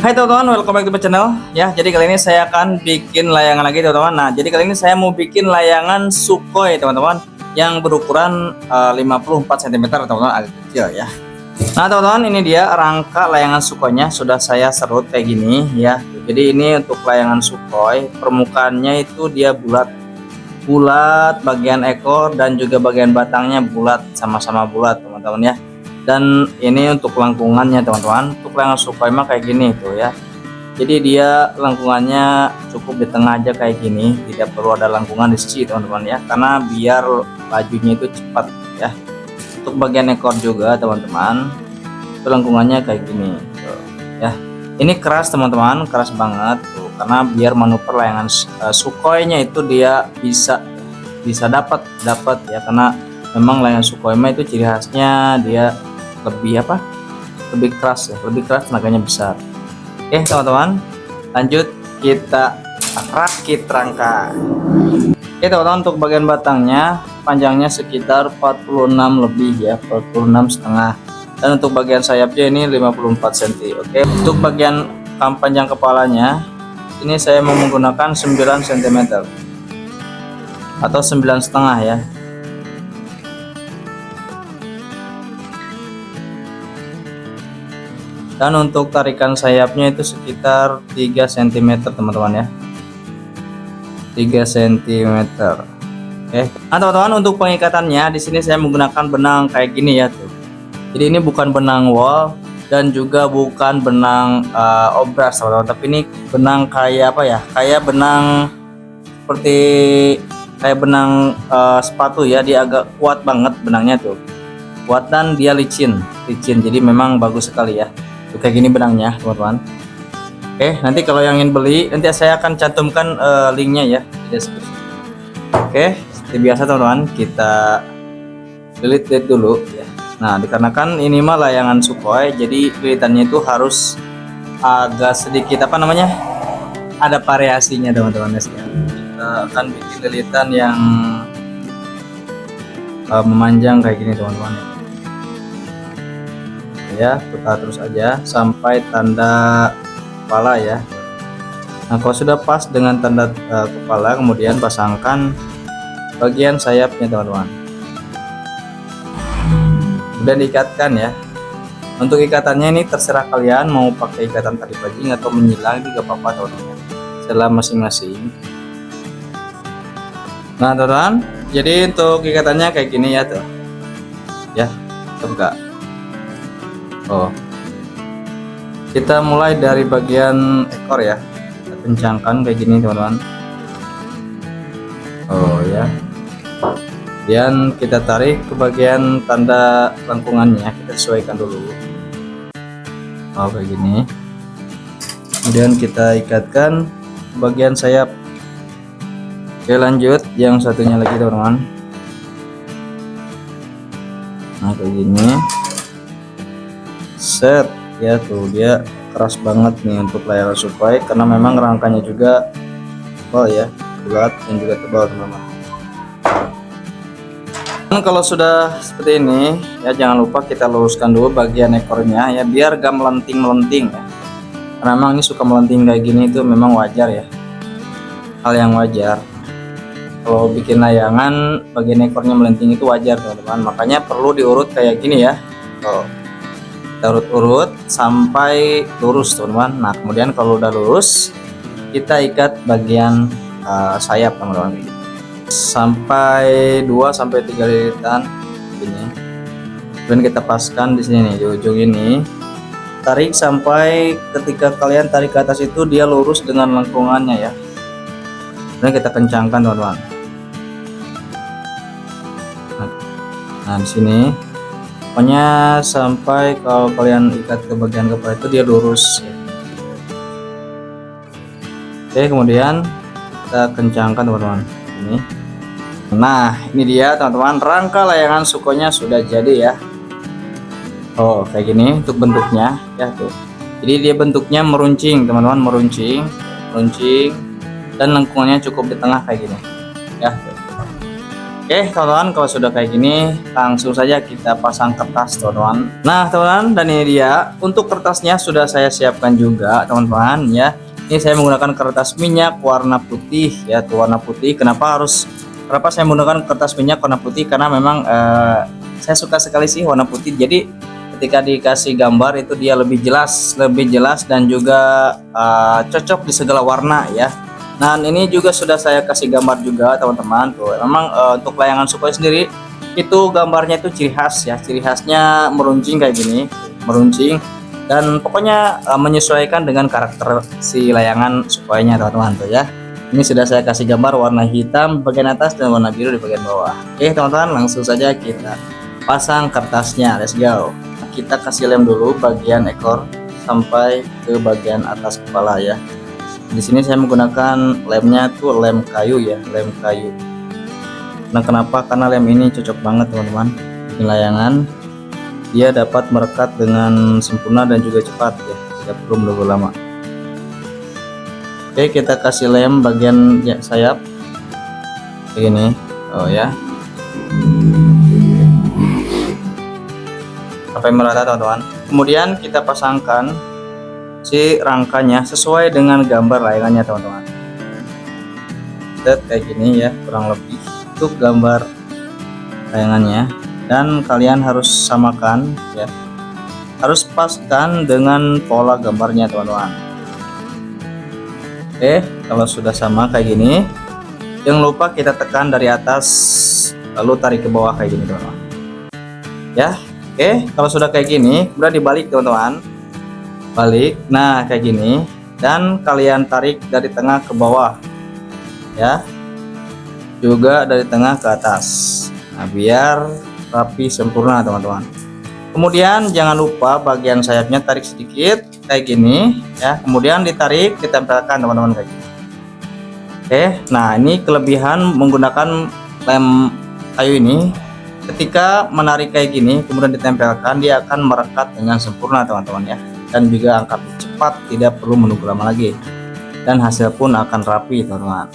Hai teman-teman, welcome back to my channel ya. Jadi kali ini saya akan bikin layangan lagi teman-teman. Nah, jadi kali ini saya mau bikin layangan Sukhoi teman-teman yang berukuran 54 cm teman-teman, agak kecil ya. Nah teman-teman, ini dia rangka layangan Sukhoinya sudah saya serut kayak gini ya. Jadi ini untuk layangan Sukhoi, permukaannya itu dia bulat bagian ekor dan juga bagian batangnya bulat, sama-sama bulat teman-teman ya. Dan ini untuk lengkungannya teman-teman, untuk layangan Sukhoi mah kayak gini tuh ya. Jadi dia lengkungannya cukup di tengah aja kayak gini, tidak perlu ada lengkungan di sisi teman-teman ya, karena biar lajunya itu cepat ya. Untuk bagian ekor juga teman-teman, itu lengkungannya kayak gini tuh, ya. Ini keras teman-teman, keras banget tuh, karena biar manuver layangan Sukhoinya itu dia bisa dapat ya, karena memang layangan Sukhoi itu ciri khasnya dia lebih keras ya, lebih keras, tenaganya besar. Oke teman-teman, lanjut kita rakit rangka. Oke teman-teman, untuk bagian batangnya panjangnya sekitar 46 lebih ya, 46,5, dan untuk bagian sayapnya ini 54 cm. Oke, untuk bagian panjang kepalanya ini saya mau menggunakan 9 cm atau 9,5 ya. Dan untuk tarikan sayapnya itu sekitar 3 cm teman-teman ya, 3 cm. Oke. Nah teman-teman, untuk pengikatannya di sini saya menggunakan benang kayak gini ya tuh. Jadi ini bukan benang wol dan juga bukan benang obras teman-teman, tapi ini benang kayak apa ya, kayak benang seperti kayak benang sepatu ya. Dia agak kuat banget benangnya tuh, kuat, dan dia licin, jadi memang bagus sekali ya. Kayak gini benangnya teman-teman. Oke, nanti kalau yang ingin beli nanti saya akan cantumkan linknya ya di deskripsi. Oke, seperti biasa teman-teman, kita lilit dulu ya. Nah, dikarenakan ini mah layangan Sukhoi, jadi lilitannya itu harus agak sedikit apa namanya, ada variasinya teman-teman ya. Kita akan bikin lilitan yang memanjang kayak gini teman-teman ya. Putar terus aja sampai tanda kepala ya. Nah, kalau sudah pas dengan tanda kepala, kemudian pasangkan bagian sayapnya teman-teman, kemudian diikatkan ya. Untuk ikatannya ini terserah kalian mau pakai ikatan tali bajing atau menyilang juga apa-apa teman-teman, setelah masing-masing. Nah teman-teman, jadi untuk ikatannya kayak gini ya tuh ya, enggak. Oh, kita mulai dari bagian ekor ya, kita kencangkan kayak gini teman-teman. Oh ya, kemudian kita tarik ke bagian tanda lengkungannya, kita sesuaikan dulu. Oh kayak gini, kemudian kita ikatkan bagian sayap. Oke, lanjut yang satunya lagi teman-teman. Nah kayak gini, set ya tuh, dia keras banget nih untuk layangan Sukhoi, karena memang rangkanya juga tebal ya, bulat dan juga tebal teman-teman. Dan kalau sudah seperti ini ya, jangan lupa kita luruskan dulu bagian ekornya ya, biar gak melenting ya, karena memang ini suka melenting kayak gini, itu memang wajar ya, hal yang wajar. Kalau bikin layangan bagian ekornya melenting itu wajar teman-teman, makanya perlu diurut kayak gini ya. Oh, kita urut-urut sampai lurus teman-teman. Nah kemudian kalau udah lurus, kita ikat bagian sayap teman-teman, sampai 2-3 lilitan ini. Kemudian kita paskan di sini nih, di ujung ini, tarik sampai ketika kalian tarik ke atas itu dia lurus dengan lengkungannya ya. Kemudian kita kencangkan teman-teman. Nah di sini pokoknya sampai kalau kalian ikat ke bagian kepala itu dia lurus ya. Oke, kemudian kita kencangkan teman-teman ini. Nah ini dia teman-teman, rangka layangan Sukhoinya sudah jadi ya. Oh kayak gini untuk bentuknya ya tuh. Jadi dia bentuknya meruncing teman-teman, meruncing, dan lengkungannya cukup di tengah kayak gini ya tuh. Oke teman-teman, kalau sudah kayak gini langsung saja kita pasang kertas teman-teman. Nah teman-teman, dan ini dia untuk kertasnya sudah saya siapkan juga teman-teman ya. Ini saya menggunakan kertas minyak warna putih ya, tuh warna putih. Kenapa saya menggunakan kertas minyak warna putih? Karena memang saya suka sekali sih warna putih. Jadi ketika dikasih gambar itu dia lebih jelas dan juga cocok di segala warna ya. Nah ini juga sudah saya kasih gambar juga teman-teman tuh. Memang untuk layangan Sukhoi sendiri itu gambarnya itu ciri khas ya, ciri khasnya meruncing kayak gini, meruncing dan pokoknya menyesuaikan dengan karakter si layangan Sukhoi-nya teman-teman tuh ya. Ini sudah saya kasih gambar warna hitam bagian atas dan warna biru di bagian bawah. Oke teman-teman, langsung saja kita pasang kertasnya. Let's go. Kita kasih lem dulu bagian ekor sampai ke bagian atas kepala ya. Di sini saya menggunakan lemnya tuh lem kayu ya, lem kayu. Nah kenapa? Karena lem ini cocok banget teman-teman bikin layangan. Dia dapat merekat dengan sempurna dan juga cepat ya, tidak perlu menunggu lama. Oke, kita kasih lem bagian sayap begini. Oh ya, sampai merata teman-teman. Kemudian kita pasangkan si rangkanya sesuai dengan gambar layangannya teman-teman. Kayak gini ya, kurang lebih untuk gambar layangannya, dan kalian harus samakan ya, harus paskan dengan pola gambarnya teman-teman. Oke, kalau sudah sama kayak gini, jangan lupa kita tekan dari atas lalu tarik ke bawah kayak gini teman-teman ya. Oke, kalau sudah kayak gini udah dibalik teman-teman, balik. Nah kayak gini, dan kalian tarik dari tengah ke bawah ya, juga dari tengah ke atas. Nah biar rapi sempurna teman-teman. Kemudian jangan lupa bagian sayapnya tarik sedikit kayak gini ya, kemudian ditarik, ditempelkan teman-teman kayak gini. Oke, nah ini kelebihan menggunakan lem kayu ini. Ketika menarik kayak gini kemudian ditempelkan, dia akan merekat dengan sempurna teman-teman ya, dan juga angkat cepat, tidak perlu menunggu lama lagi, dan hasil pun akan rapi teman-teman.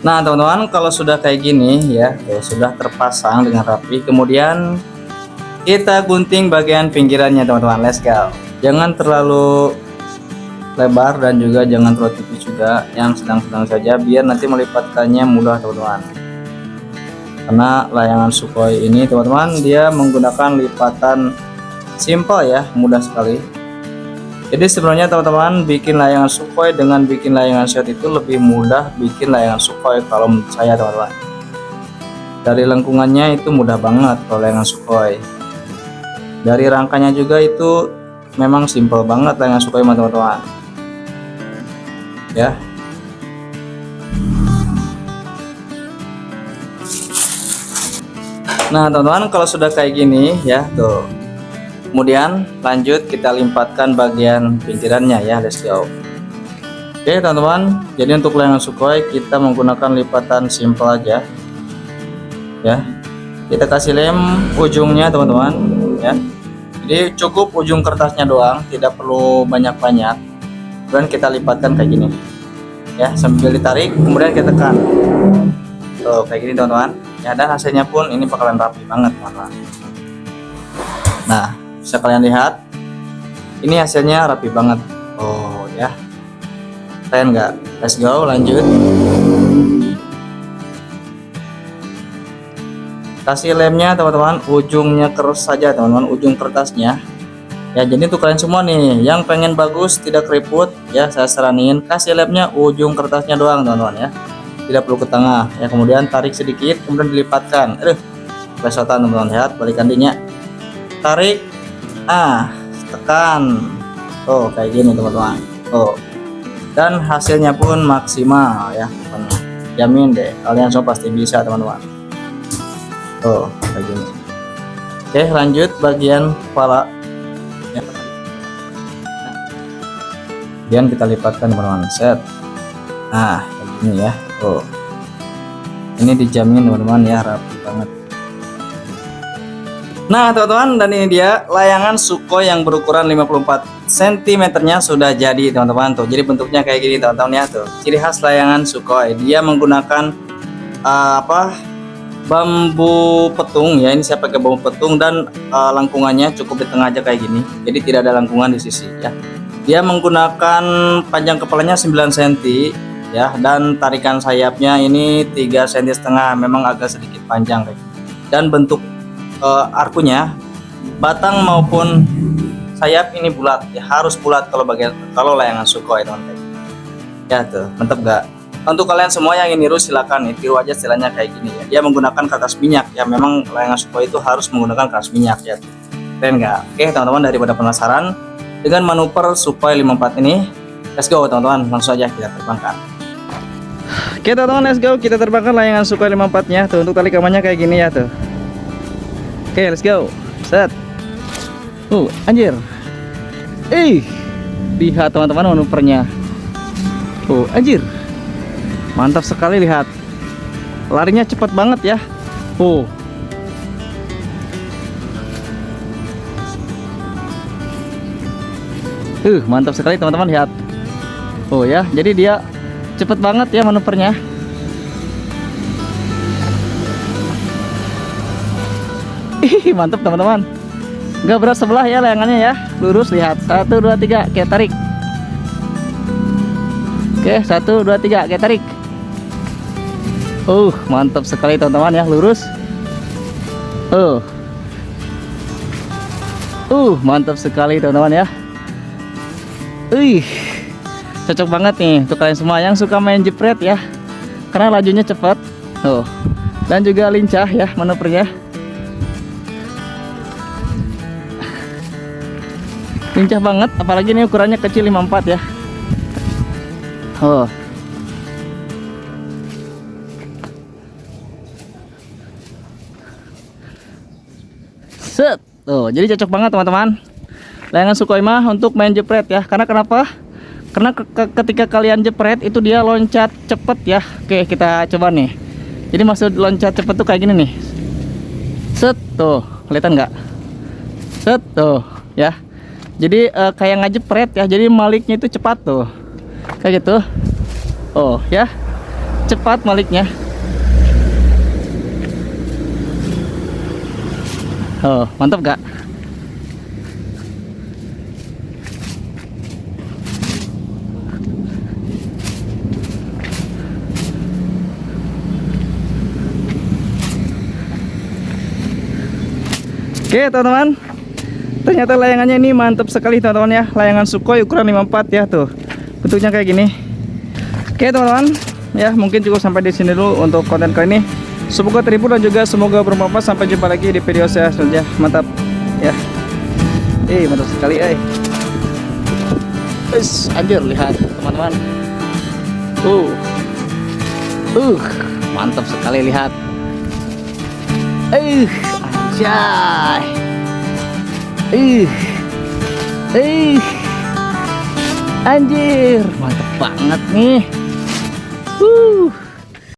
Nah teman-teman, kalau sudah kayak gini ya, sudah terpasang dengan rapi, kemudian kita gunting bagian pinggirannya teman-teman. Let's go. Jangan terlalu lebar dan juga jangan terlalu tipis juga, yang sedang-sedang saja biar nanti melipatkannya mudah teman-teman. Karena layangan Sukhoi ini teman-teman dia menggunakan lipatan simple ya, mudah sekali. Jadi sebenarnya teman-teman bikin layangan Sukhoi dengan bikin layangan shot itu lebih mudah bikin layangan Sukhoi kalau menurut saya teman-teman. Dari lengkungannya itu mudah banget kalau layangan Sukhoi. Dari rangkanya juga itu memang simple banget layangan Sukhoi teman-teman ya. Nah teman-teman, kalau sudah kayak gini ya tuh, kemudian lanjut kita limpatkan bagian pinggirannya ya. Let's go. Oke teman-teman, jadi untuk layangan Sukhoi kita menggunakan lipatan simple aja ya. Kita kasih lem ujungnya teman-teman ya, jadi cukup ujung kertasnya doang, tidak perlu banyak-banyak. Kemudian kita lipatkan kayak gini ya, sambil ditarik kemudian kita tekan tuh kayak gini teman-teman ya, dan hasilnya pun ini bakalan rapi banget teman-teman. Nah bisa kalian lihat ini hasilnya rapi banget. Oh ya, keren nggak? Let's go, lanjut. Kasih lemnya teman-teman, ujungnya keras saja teman-teman, ujung kertasnya ya. Jadi untuk kalian semua nih yang pengen bagus tidak keriput ya, saya saranin kasih lemnya ujung kertasnya doang teman-teman ya, tidak perlu ke tengah ya. Kemudian tarik sedikit kemudian dilipatkan. Plesotan teman-teman, lihat balikan dinya, tarik, tekan, kayak gini teman-teman. Dan hasilnya pun maksimal ya teman-teman. Jamin deh kalian semua pasti bisa teman-teman. Kayak gini. Oke, lanjut bagian kepala ya. Kemudian kita lipatkan teman-teman, set. Nah kayak gini ya. Ini dijamin teman-teman ya, rapi banget. Nah teman-teman, dan ini dia layangan Sukhoi yang berukuran 54 cm nya sudah jadi teman-teman tuh. Jadi bentuknya kayak gini teman-teman ya tuh. Ciri khas layangan Sukhoi, dia menggunakan bambu petung ya. Ini saya pakai bambu petung dan lengkungannya cukup di tengah aja kayak gini. Jadi tidak ada lengkungan di sisi ya. Dia menggunakan panjang kepalanya 9 cm ya, dan tarikan sayapnya ini 3,5 cm, memang agak sedikit panjang kayak. Dan bentuk arkunya, batang maupun sayap ini bulat ya, harus bulat kalau layangan Sukhoi teman-teman. Ya tuh, mantap gak? Untuk kalian semua yang ingin niru silakan nih, tiru aja istilahnya kayak gini ya. Dia menggunakan kakas minyak ya, memang layangan Sukhoi itu harus menggunakan kakas minyak ya. Keren nggak? Oke teman-teman, daripada penasaran dengan manuver Sukhoi 54 ini, let's go teman-teman, langsung aja kita terbangkan. Oke teman-teman, let's go, kita terbangkan layangan Sukhoi 54 nya tuh. Untuk tali kamannya kayak gini ya tuh. Oke, let's go. Set. Anjir. Lihat teman-teman manuvernya. Anjir. Mantap sekali, lihat. Larinya cepat banget ya. Mantap sekali teman-teman, lihat. Ya, jadi dia cepet banget ya manuvernya. Mantap teman-teman. Nggak berat sebelah ya layangannya ya. Lurus, lihat. 1, 2, 3, kayak tarik. Oke, 1, 2, 3, kayak tarik. Mantap sekali teman-teman ya, lurus. Mantap sekali teman-teman ya. Cocok banget nih untuk kalian semua yang suka main jepret ya, karena lajunya cepat. Dan juga lincah ya manuvernya. Lincah banget, apalagi ini ukurannya kecil 54 ya. Set. Jadi cocok banget teman-teman. Layangan Sukhoi mah untuk main jepret ya. Karena kenapa? Karena ketika kalian jepret itu dia loncat cepet ya. Oke, kita coba nih. Jadi maksud loncat cepet tuh kayak gini nih. Set, tuh, kelihatan nggak? Set, tuh, ya. Jadi kayak ngajepret ya. Jadi maliknya itu cepat tuh. Kayak gitu. Ya. Cepat maliknya. Mantap gak? Oke teman-teman, ternyata layangannya ini mantap sekali teman-teman ya. Layangan Sukhoi ukuran 54 ya tuh. Bentuknya kayak gini. Oke teman-teman, ya mungkin cukup sampai di sini dulu untuk konten kali ini. Semoga terhibur dan juga semoga bermanfaat. Sampai jumpa lagi di video saya selanjutnya. Mantap ya. Mantap sekali anjir, lihat teman-teman. Mantap sekali, lihat. Anjay. Anjir, mantap banget nih.